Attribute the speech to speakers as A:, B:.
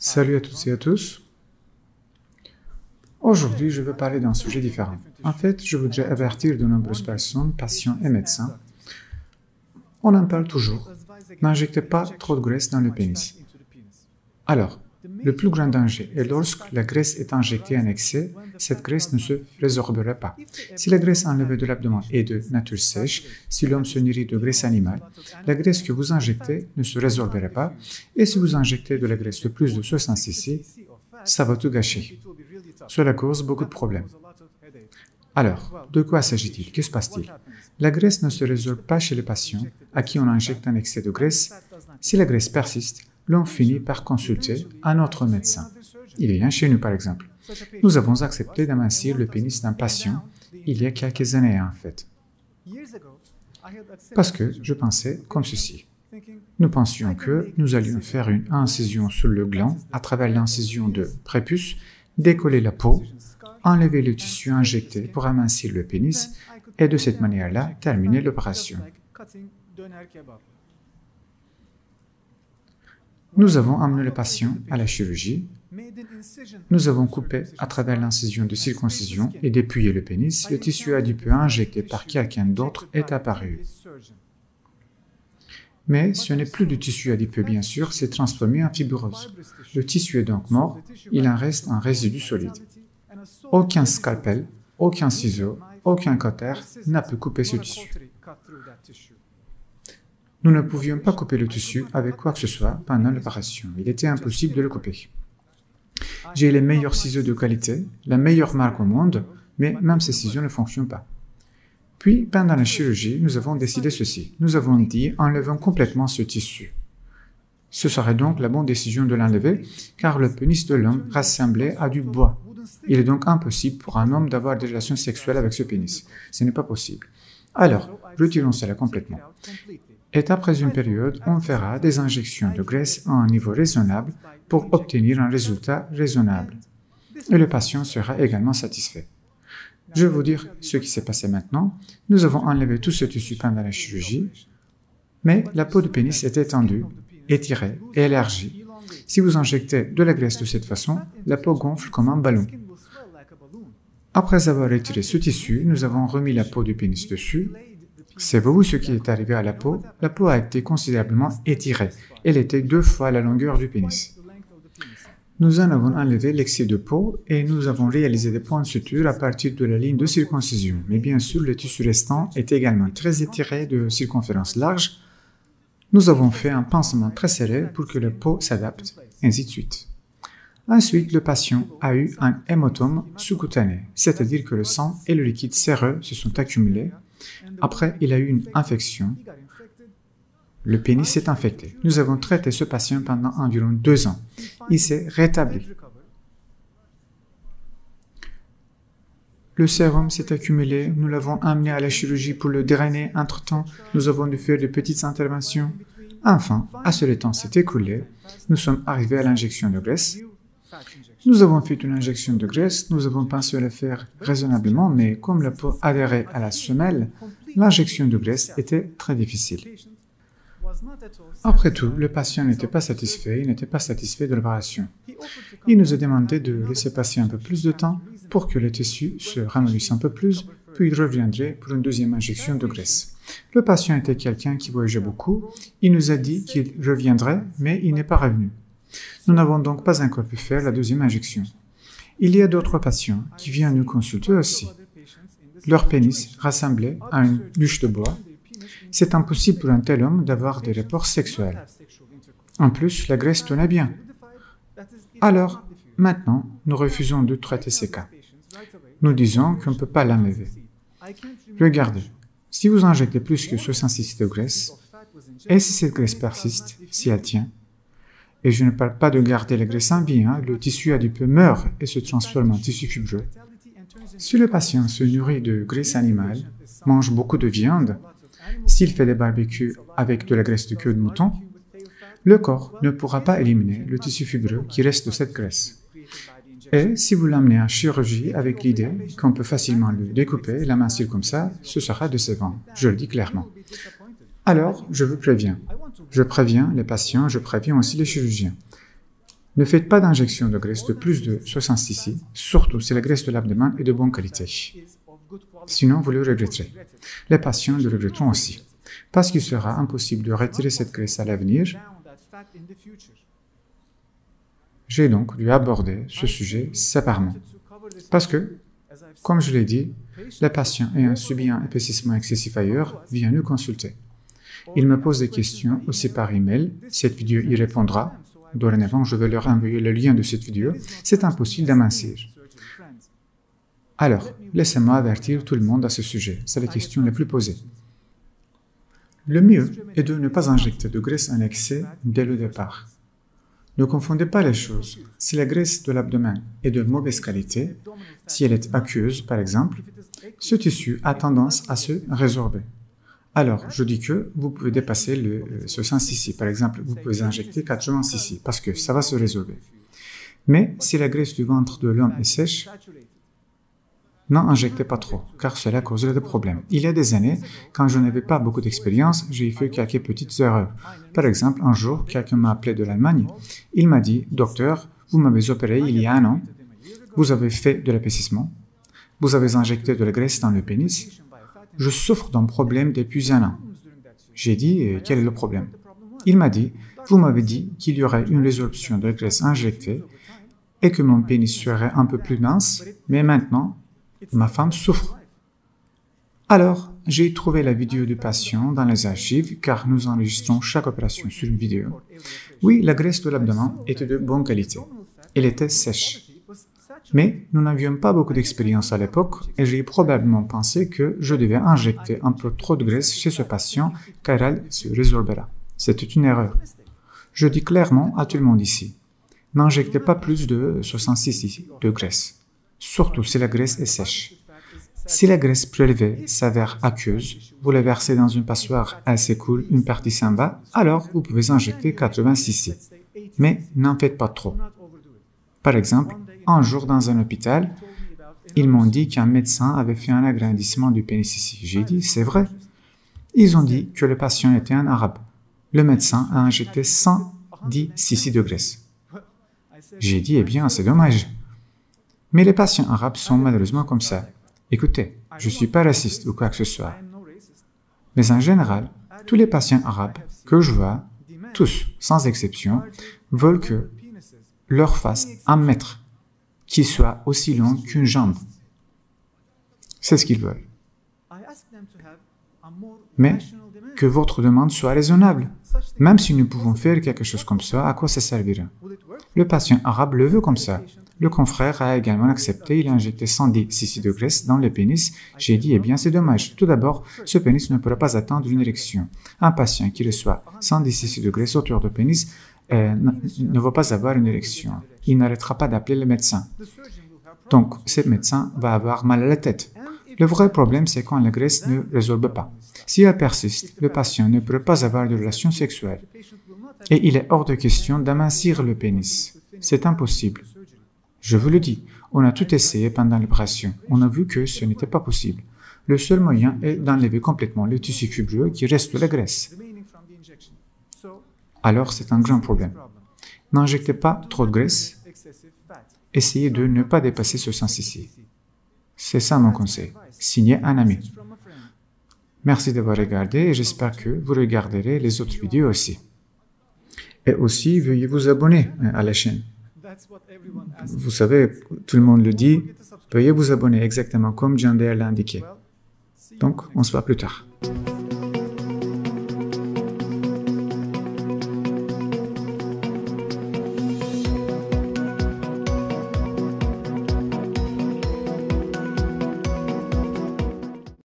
A: Salut à toutes et à tous. Aujourd'hui, je veux parler d'un sujet différent. En fait, je voudrais avertir de nombreuses personnes, patients et médecins. On en parle toujours. N'injectez pas trop de graisse dans le pénis. Alors, le plus grand danger est lorsque la graisse est injectée en excès, cette graisse ne se résorbera pas. Si la graisse enlevée de l'abdomen est de nature sèche, si l'homme se nourrit de graisse animale, la graisse que vous injectez ne se résorbera pas, et si vous injectez de la graisse de plus de 60 cc, ça va tout gâcher. Cela cause beaucoup de problèmes. Alors, de quoi s'agit-il? Que se passe-t-il? La graisse ne se résorbe pas chez les patients à qui on injecte un excès de graisse. Si la graisse persiste, l'on finit par consulter un autre médecin. Il vient chez nous, par exemple. Nous avons accepté d'amincir le pénis d'un patient il y a quelques années, en fait. Parce que je pensais comme ceci. Nous pensions que nous allions faire une incision sur le gland à travers l'incision de prépuce, décoller la peau, enlever le tissu injecté pour amincir le pénis et de cette manière-là terminer l'opération. Nous avons amené le patient à la chirurgie. Nous avons coupé à travers l'incision de circoncision et dépouillé le pénis. Le tissu adipeux injecté par quelqu'un d'autre est apparu. Mais ce n'est plus du tissu adipeux, bien sûr, c'est transformé en fibrose. Le tissu est donc mort, il en reste un résidu solide. Aucun scalpel, aucun ciseau, aucun cutter n'a pu couper ce tissu. Nous ne pouvions pas couper le tissu avec quoi que ce soit pendant l'opération. Il était impossible de le couper. J'ai les meilleurs ciseaux de qualité, la meilleure marque au monde, mais même ces ciseaux ne fonctionnent pas. Puis, pendant la chirurgie, nous avons décidé ceci. Nous avons dit, enlevons complètement ce tissu. Ce serait donc la bonne décision de l'enlever, car le pénis de l'homme ressemblait à du bois. Il est donc impossible pour un homme d'avoir des relations sexuelles avec ce pénis. Ce n'est pas possible. Alors, retirons cela complètement. Et après une période, on fera des injections de graisse à un niveau raisonnable pour obtenir un résultat raisonnable. Et le patient sera également satisfait. Je vais vous dire ce qui s'est passé maintenant. Nous avons enlevé tout ce tissu pendant la chirurgie, mais la peau du pénis était tendue, étirée et élargie. Si vous injectez de la graisse de cette façon, la peau gonfle comme un ballon. Après avoir retiré ce tissu, nous avons remis la peau du pénis dessus. Savez-vous ce qui est arrivé à la peau? La peau a été considérablement étirée. Elle était 2 fois la longueur du pénis. Nous en avons enlevé l'excès de peau et nous avons réalisé des points de suture à partir de la ligne de circoncision. Mais bien sûr, le tissu restant est également très étiré de circonférence large. Nous avons fait un pansement très serré pour que la peau s'adapte, ainsi de suite. Ensuite, le patient a eu un hématome sous-cutané, c'est-à-dire que le sang et le liquide séreux se sont accumulés. Après, il a eu une infection. Le pénis s'est infecté. Nous avons traité ce patient pendant environ 2 ans. Il s'est rétabli. Le sérum s'est accumulé. Nous l'avons amené à la chirurgie pour le drainer. Entre-temps, nous avons dû faire de petites interventions. Enfin, assez de temps s'est écoulé. Nous sommes arrivés à l'injection de graisse. Nous avons fait une injection de graisse. Nous avons pensé le faire raisonnablement, mais comme la peau adhérait à la semelle, l'injection de graisse était très difficile. Après tout, le patient n'était pas satisfait, il n'était pas satisfait de l'opération. Il nous a demandé de laisser passer un peu plus de temps pour que le tissu se ramollisse un peu plus, puis il reviendrait pour une deuxième injection de graisse. Le patient était quelqu'un qui voyageait beaucoup, il nous a dit qu'il reviendrait, mais il n'est pas revenu. Nous n'avons donc pas encore pu faire la deuxième injection. Il y a d'autres patients qui viennent nous consulter aussi. Leur pénis ressemblait à une bûche de bois. C'est impossible pour un tel homme d'avoir des rapports sexuels. En plus, la graisse tenait bien. Alors, maintenant, nous refusons de traiter ces cas. Nous disons qu'on ne peut pas l'enlever. Regardez, si vous injectez plus que 66 de graisse, et si cette graisse persiste, si elle tient, et je ne parle pas de garder la graisse en vie, le tissu adipeux meurt et se transforme en tissu fibreux. Si le patient se nourrit de graisse animale, mange beaucoup de viande, s'il fait des barbecues avec de la graisse de queue de mouton, le corps ne pourra pas éliminer le tissu fibreux qui reste de cette graisse. Et si vous l'amenez en chirurgie avec l'idée qu'on peut facilement le découper et l'amincir comme ça, ce sera décevant, je le dis clairement. Alors, je vous préviens. Je préviens les patients, je préviens aussi les chirurgiens. Ne faites pas d'injection de graisse de plus de 60 cc, surtout si la graisse de l'abdomen est de bonne qualité. Sinon, vous le regretterez. Les patients le regretteront aussi, parce qu'il sera impossible de retirer cette graisse à l'avenir. J'ai donc dû aborder ce sujet séparément, parce que, comme je l'ai dit, les patients ayant subi un épaississement excessif ailleurs viennent nous consulter. Ils me posent des questions aussi par email. Cette vidéo y répondra. Dorénavant, je vais leur envoyer le lien de cette vidéo. C'est impossible d'amincir. Alors, laissez-moi avertir tout le monde à ce sujet. C'est la question la plus posée. Le mieux est de ne pas injecter de graisse en excès dès le départ. Ne confondez pas les choses. Si la graisse de l'abdomen est de mauvaise qualité, si elle est aqueuse par exemple, ce tissu a tendance à se résorber. Alors, je dis que vous pouvez dépasser le 60 cc. Par exemple, vous pouvez injecter 80 cc parce que ça va se résorber. Mais si la graisse du ventre de l'homme est sèche, n'en injectez pas trop, car cela causerait des problèmes. Il y a des années, quand je n'avais pas beaucoup d'expérience, j'ai fait quelques petites erreurs. Par exemple, un jour, quelqu'un m'a appelé de l'Allemagne. Il m'a dit « Docteur, vous m'avez opéré il y a 1 an, vous avez fait de l'épaississement, vous avez injecté de la graisse dans le pénis, je souffre d'un problème depuis 1 an. » J'ai dit « Quel est le problème ?» Il m'a dit « Vous m'avez dit qu'il y aurait une résorption de la graisse injectée et que mon pénis serait un peu plus mince, mais maintenant, ma femme souffre. » Alors, j'ai trouvé la vidéo du patient dans les archives, car nous enregistrons chaque opération sur une vidéo. Oui, la graisse de l'abdomen était de bonne qualité. Elle était sèche. Mais nous n'avions pas beaucoup d'expérience à l'époque et j'ai probablement pensé que je devais injecter un peu trop de graisse chez ce patient car elle se résorbera. C'était une erreur. Je dis clairement à tout le monde ici, n'injectez pas plus de 66 cc de graisse, surtout si la graisse est sèche. Si la graisse prélevée s'avère aqueuse, vous la versez dans une passoire, elle s'écoule, une partie s'en va, alors vous pouvez injecter 80 cc. Mais n'en faites pas trop. Par exemple, un jour dans un hôpital, ils m'ont dit qu'un médecin avait fait un agrandissement du pénis ici. J'ai dit, c'est vrai. Ils ont dit que le patient était un arabe. Le médecin a injecté 110 cc de graisse. J'ai dit, eh bien, c'est dommage. Mais les patients arabes sont malheureusement comme ça. Écoutez, je ne suis pas raciste ou quoi que ce soit. Mais en général, tous les patients arabes que je vois, tous, sans exception, veulent que leur fasse 1 mètre, qui soit aussi long qu'une jambe. C'est ce qu'ils veulent. Mais que votre demande soit raisonnable. Même si nous pouvons faire quelque chose comme ça, à quoi ça servira? Le patient arabe le veut comme ça. Le confrère a également accepté, il a injecté 110 cc de graisse dans le pénis. J'ai dit, eh bien, c'est dommage. Tout d'abord, ce pénis ne pourra pas atteindre une érection. Un patient qui reçoit 110 cc de graisse autour du pénis ne va pas avoir une érection. Il n'arrêtera pas d'appeler le médecin. Donc, ce médecin va avoir mal à la tête. Le vrai problème, c'est quand la graisse ne résorbe pas. Si elle persiste, le patient ne pourra pas avoir de relations sexuelles. Et il est hors de question d'amincir le pénis. C'est impossible. Je vous le dis, on a tout essayé pendant l'opération. On a vu que ce n'était pas possible. Le seul moyen est d'enlever complètement le tissu fibreux qui reste de la graisse. Alors, c'est un grand problème. N'injectez pas trop de graisse. Essayez de ne pas dépasser 60 cc. C'est ça mon conseil. Signé un ami. Merci d'avoir regardé et j'espère que vous regarderez les autres vidéos aussi. Et aussi, veuillez vous abonner à la chaîne. Vous savez, tout le monde le dit, veuillez vous abonner exactement comme Jander l'a indiqué. Donc, on se voit plus tard.